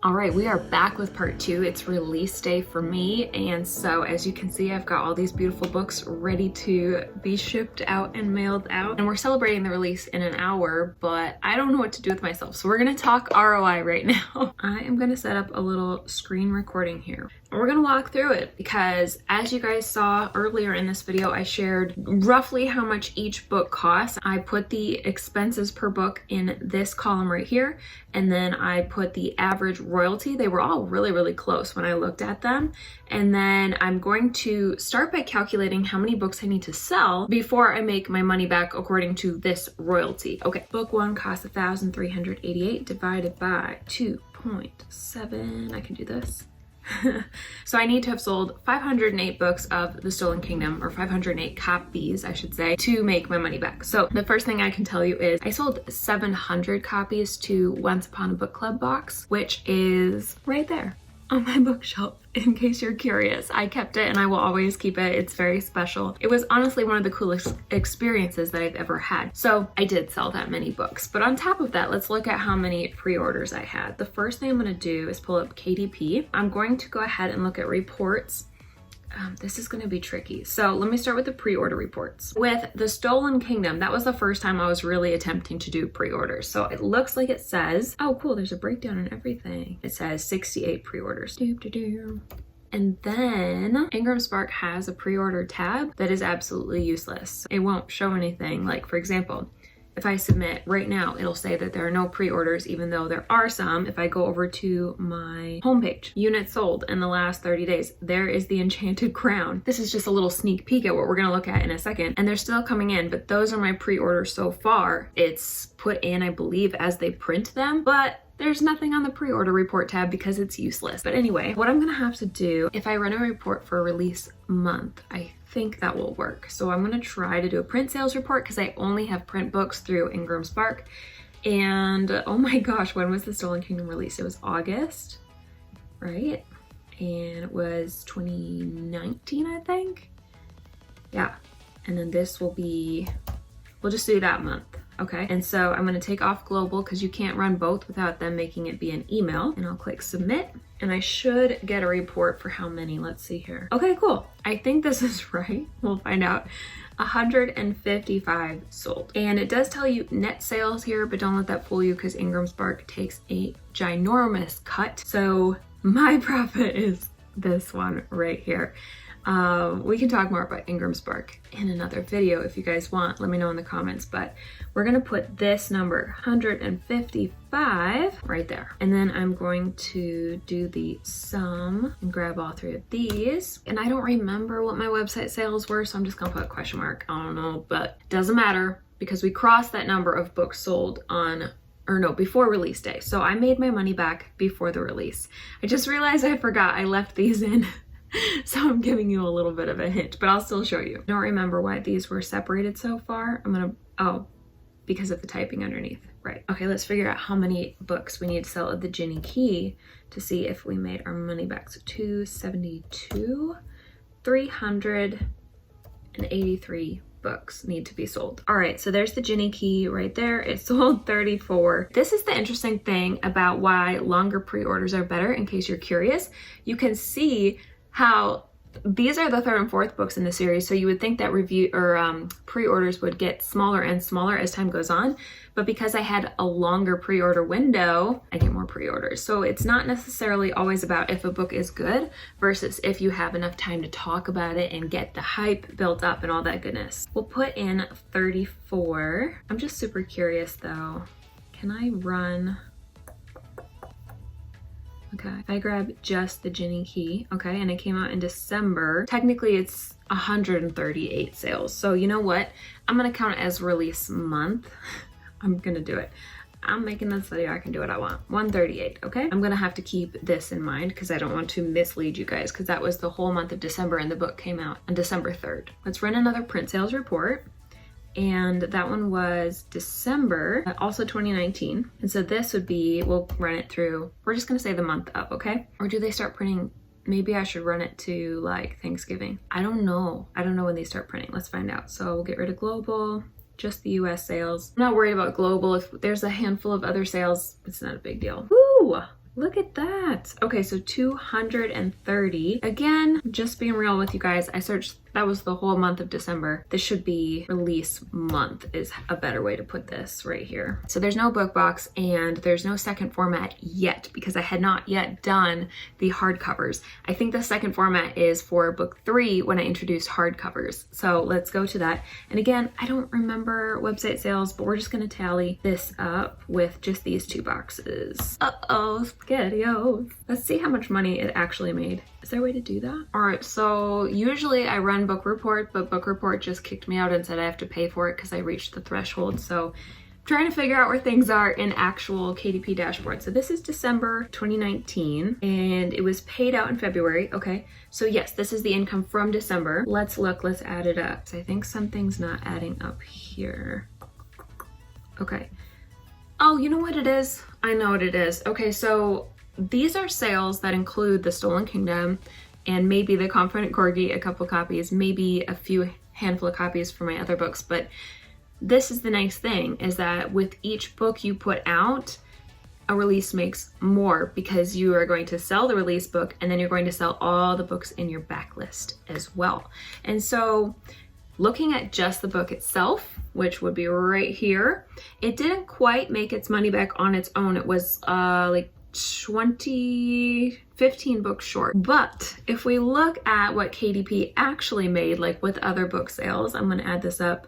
All right, we are back with part 2. It's release day for me, and so as you can see, I've got all these beautiful books ready to be shipped out and mailed out, and we're celebrating the release in an hour, but I don't know what to do with myself, so we're gonna talk ROI right now. I am gonna set up a little screen recording here, and we're gonna walk through it because as you guys saw earlier in this video, I shared roughly how much each book costs. I put the expenses per book in this column right here, and then I put the average royalty. They were all really close when I looked at them. And then I'm going to start by calculating how many books I need to sell before I make my money back according to this royalty. Okay, book 1 costs $1,388 divided by 2.7. I can do this. So I need to have sold 508 books of The Stolen Kingdom, or 508 copies, I should say, to make my money back. So the first thing I can tell you is I sold 700 copies to Once Upon a Book Club box, which is right there on my bookshelf, in case you're curious. I kept it and I will always keep it. It's very special. It was honestly one of the coolest experiences that I've ever had. So I did sell that many books. But on top of that, let's look at how many pre-orders I had. The first thing I'm gonna do is pull up KDP. I'm going to go ahead and look at reports. This is going to be tricky. So let me start with the pre-order reports. With The Stolen Kingdom, that was the first time I was really attempting to do pre-orders. So it looks like it says, oh cool, there's a breakdown and everything. It says 68 pre-orders. And then Ingram Spark has a pre-order tab that is absolutely useless. It won't show anything. Like, for example, if I submit right now, it'll say that there are no pre-orders, even though there are some. If I go over to my homepage, units sold in the last 30 days, there is the Enchanted Crown. This is just a little sneak peek at what we're gonna look at in a second. And they're still coming in, but those are my pre-orders so far. It's put in, I believe, as they print them, but there's nothing on the pre-order report tab because it's useless. But anyway, what I'm gonna have to do, if I run a report for a release month, I think that will work. So I'm gonna try to do a print sales report because I only have print books through Ingram Spark. And oh my gosh, when was The Stolen Kingdom released? It was August, right? And it was 2019, I think. Yeah, and then this will be, we'll just do that month. Okay, and so I'm gonna take off global because you can't run both without them making it be an email, and I'll click submit, and I should get a report for how many. Let's see here. Okay, cool. I think this is right. We'll find out. 155 sold. And it does tell you net sales here, but don't let that fool you because Ingram Spark takes a ginormous cut. So my profit is this one right here. We can talk more about Ingram Spark in another video if you guys want. Let me know in the comments, but we're gonna put this number 155 right there. And then I'm going to do the sum and grab all 3 of these. And I don't remember what my website sales were, so I'm just gonna put a question mark. I don't know, but it doesn't matter because we crossed that number of books sold on, or no, before release day. So I made my money back before the release. I just realized I forgot I left these in. So I'm giving you a little bit of a hint, but I'll still show you. I don't remember why these were separated so far. Oh, because of the typing underneath. Right. Okay, let's figure out how many books we need to sell at the Ginny Key to see if we made our money back. So 272, 383 books need to be sold. All right, so there's the Ginny Key right there. It sold 34. This is the interesting thing about why longer pre-orders are better, in case you're curious. You can see how these are the 3rd and 4th books in the series, so you would think that review or pre-orders would get smaller and smaller as time goes on, but because I had a longer pre-order window, I get more pre-orders. So it's not necessarily always about if a book is good versus if you have enough time to talk about it and get the hype built up and all that goodness. We'll put in 34. I'm just super curious though. Can I run? Okay, if I grab just the Ginny Key, okay, and it came out in December, technically it's 138 sales. So you know what? I'm gonna count it as release month. I'm gonna do it. I'm making this video, I can do what I want. 138, okay? I'm gonna have to keep this in mind because I don't want to mislead you guys because that was the whole month of December and the book came out on December 3rd. Let's run another print sales report. And that one was December, also 2019. And so this would be, we'll run it through, we're just gonna say the month of, okay? Or do they start printing? Maybe I should run it to like Thanksgiving. I don't know. I don't know when they start printing. Let's find out. So we'll get rid of global, just the US sales. I'm not worried about global. If there's a handful of other sales, it's not a big deal. Woo! Look at that. Okay, so 230. Again, just being real with you guys, I searched, that was the whole month of December. This should be release month is a better way to put this right here. So there's no book box and there's no second format yet because I had not yet done the hardcovers. I think the second format is for book 3 when I introduce hardcovers. So let's go to that. And again, I don't remember website sales, but we're just gonna tally this up with just these 2 boxes. Uh-oh, SpaghettiOs. Let's see how much money it actually made. Is there a way to do that? All right, so usually I run Book Report, but Book Report just kicked me out and said I have to pay for it because I reached the threshold. So I'm trying to figure out where things are in actual KDP dashboard. So this is December 2019 and it was paid out in February. Okay, so yes, this is the income from December. Let's look, let's add it up. So I think something's not adding up here. Okay. Oh, you know what it is? I know what it is. Okay, so these are sales that include The Stolen Kingdom and maybe The Confident Corgi, a couple copies, maybe a few handful of copies for my other books. But this is the nice thing, is that with each book you put out, a release makes more because you are going to sell the release book and then you're going to sell all the books in your backlist as well. And so looking at just the book itself, which would be right here, it didn't quite make its money back on its own. It was like 15 books short. But if we look at what KDP actually made, like with other book sales, I'm gonna add this up.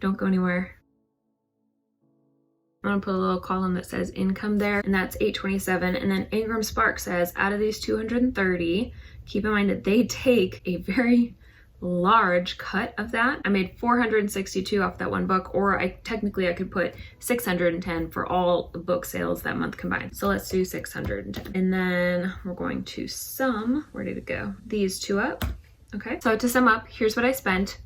Don't go anywhere. I'm gonna put a little column that says income there, and that's 827. And then Ingram Spark says out of these 230, keep in mind that they take a very large cut of that. I made 462 off that one book, or I could put 610 for all book sales that month combined. So let's do 610. And then we're going to sum, where did it go? These 2 up. Okay, so to sum up, here's what I spent.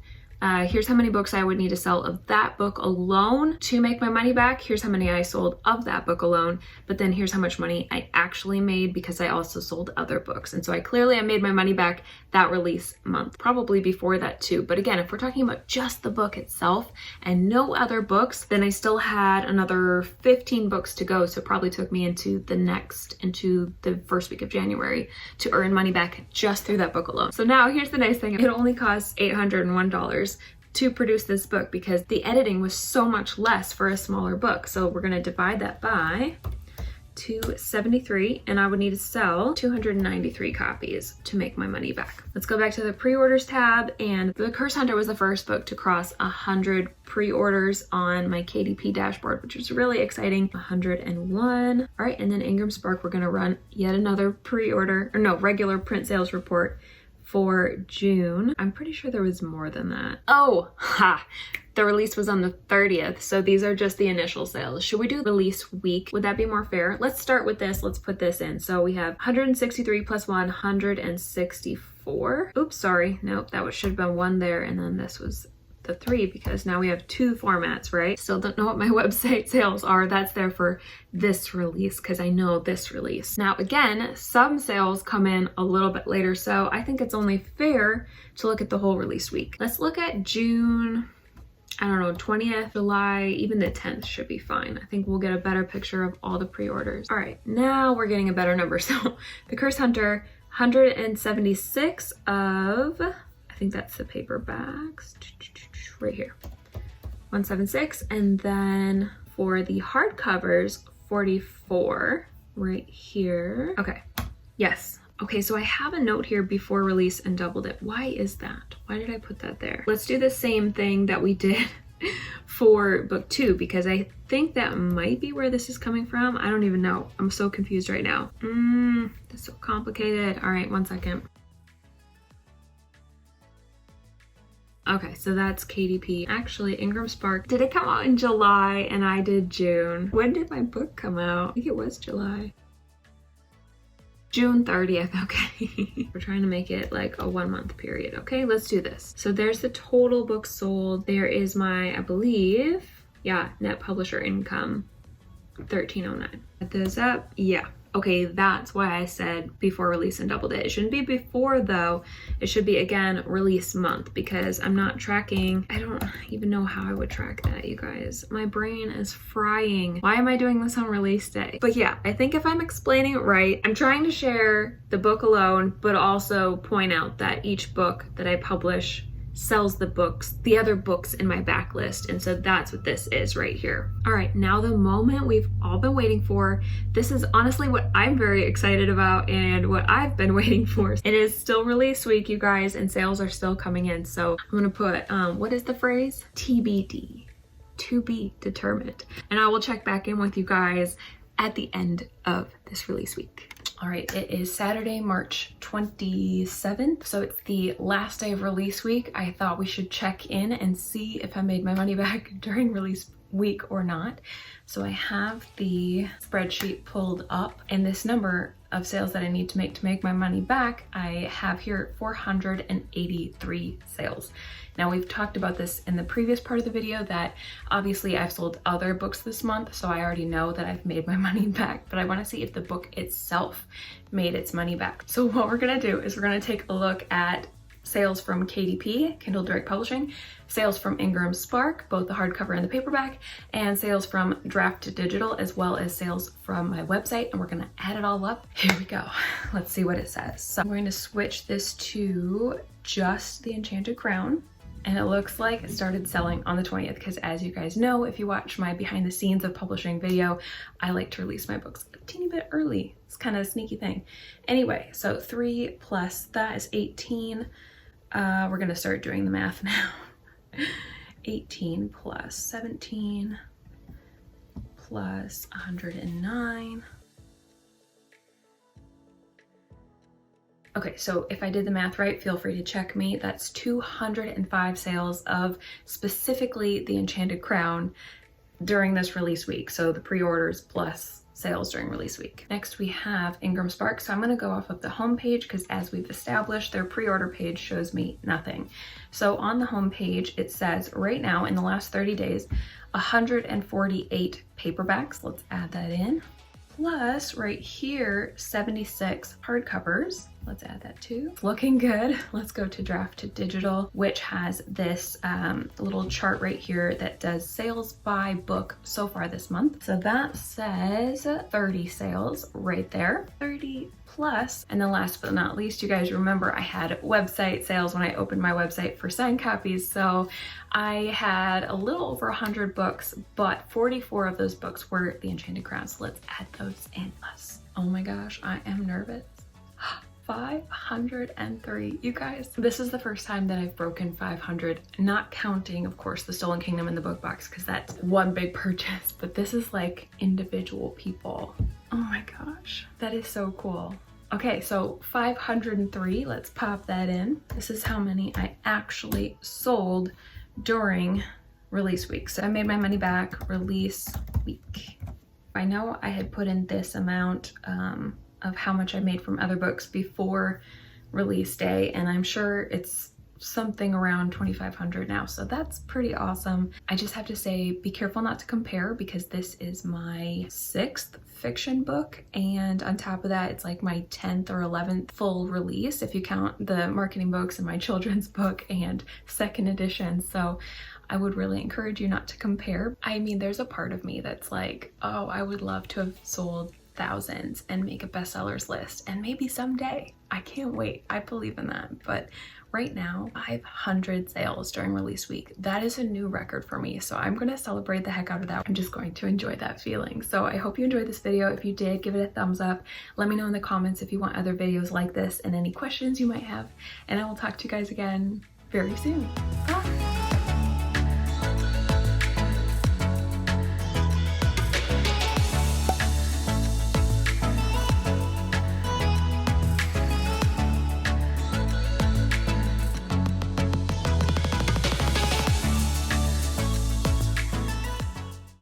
Here's how many books I would need to sell of that book alone to make my money back. Here's how many I sold of that book alone. But then here's how much money I actually made because I also sold other books. And so I made my money back that release month, probably before that too. But again, if we're talking about just the book itself and no other books, then I still had another 15 books to go. So it probably took me into the first week of January to earn money back just through that book alone. So now here's the nice thing. It only costs $801 to produce this book because the editing was so much less for a smaller book. So we're going to divide that by 273 and I would need to sell 293 copies to make my money back. Let's go back to the pre-orders tab, and The Curse Hunter was the first book to cross 100 pre-orders on my KDP dashboard, which is really exciting. 101. All right, and then Ingram Spark, we're going to run yet another regular print sales report for June. I'm pretty sure there was more than that. Oh, the release was on the 30th. So these are just the initial sales. Should we do release week? Would that be more fair? Let's start with this. Let's put this in. So we have 163 plus 164. Oops, sorry. Nope, that should have been 1 there. And then this was the 3 because now we have 2 formats, right? Still don't know what my website sales are. That's there for this release because I know this release. Now again, some sales come in a little bit later, so I think it's only fair to look at the whole release week. Let's look at June, I don't know, 20th, July, even the 10th should be fine. I think we'll get a better picture of all the pre-orders. All right, now we're getting a better number. So The Curse Hunter, 176 of, I think that's the paperbacks. Right here, 176, and then for the hardcovers, 44 right here. Okay, yes. Okay, so I have a note here before release and doubled it. Why is that? Why did I put that there? Let's do the same thing that we did for book 2 because I think that might be where this is coming from. I don't even know. I'm so confused right now. That's so complicated. All right, 1 second. Okay, so that's KDP. Actually, Ingram Spark, did it come out in July and I did June? When did my book come out? I think it was July. June 30th, okay. We're trying to make it like a 1-month period. Okay, let's do this. So there's the total books sold. There is my, I believe, yeah, net publisher income, 1309. Add those up, yeah. Okay, that's why I said before release and doubled it. It shouldn't be before though. It should be, again, release month, because I'm not tracking. I don't even know how I would track that, you guys. My brain is frying. Why am I doing this on release day? But yeah, I think if I'm explaining it right, I'm trying to share the book alone, but also point out that each book that I publish sells the other books in my backlist. And so that's what this is right here. All right, now the moment we've all been waiting for. This is honestly what I'm very excited about and what I've been waiting for. It is still release week, you guys, and sales are still coming in. So I'm gonna put, what is the phrase? TBD, to be determined. And I will check back in with you guys at the end of this release week. All right, it is Saturday, March 27th, so it's the last day of release week. I thought we should check in and see if I made my money back during release week or not. So I have the spreadsheet pulled up, and this number of sales that I need to make my money back, I have here 483 sales. Now, we've talked about this in the previous part of the video that obviously I've sold other books this month, so I already know that I've made my money back, but I want to see if the book itself made its money back. So what we're going to do is we're going to take a look at sales from KDP, Kindle Direct Publishing, sales from Ingram Spark, both the hardcover and the paperback, and sales from Draft to Digital, as well as sales from my website, and we're gonna add it all up. Here we go. Let's see what it says. So I'm going to switch this to just the Enchanted Crown, and it looks like it started selling on the 20th, because as you guys know, if you watch my behind the scenes of publishing video, I like to release my books a teeny bit early. It's kind of a sneaky thing. Anyway, so 3 plus that is 18. We're gonna start doing the math now. 18 plus 17 plus 109. Okay, so if I did the math right, feel free to check me. That's 205 sales of specifically the Enchanted Crown during this release week. So the pre-orders plus sales during release week. Next we have Ingram Spark. So I'm going to go off of the home page, because as we've established, their pre-order page shows me nothing. So on the home page, it says right now in the last 30 days, 148 paperbacks. Let's add that in. Plus right here, 76 hardcovers. Let's add that too. Looking good. Let's go to Draft to Digital, which has this little chart right here that does sales by book so far this month. So that says 30 sales right there, 30 plus. And then last but not least, you guys remember I had website sales when I opened my website for signed copies. So I had a little over 100 books, but 44 of those books were the Enchanted Crown. So let's add those in. Oh my gosh, I am nervous. 503, you guys. This is the first time that I've broken 500, not counting, of course, the Stolen Kingdom in the book box, because that's one big purchase, but this is like individual people. Oh my gosh, that is so cool. Okay, so 503, let's pop that in. This is how many I actually sold during release week. So I made my money back release week. I know I had put in this amount of how much I made from other books before release day, and I'm sure it's something around 2,500 now, so that's pretty awesome. I just have to say, be careful not to compare, because this is my 6th fiction book, and on top of that, it's like my 10th or 11th full release if you count the marketing books and my children's book and 2nd edition. So I would really encourage you not to compare. I mean, there's a part of me that's like, oh, I would love to have sold thousands and make a bestsellers list, and maybe someday. I can't wait. I believe in that. But right now, 500 sales during release week. That is a new record for me, so I'm gonna celebrate the heck out of that. I'm just going to enjoy that feeling. So I hope you enjoyed this video. If you did, give it a thumbs up. Let me know in the comments if you want other videos like this and any questions you might have, and I will talk to you guys again very soon.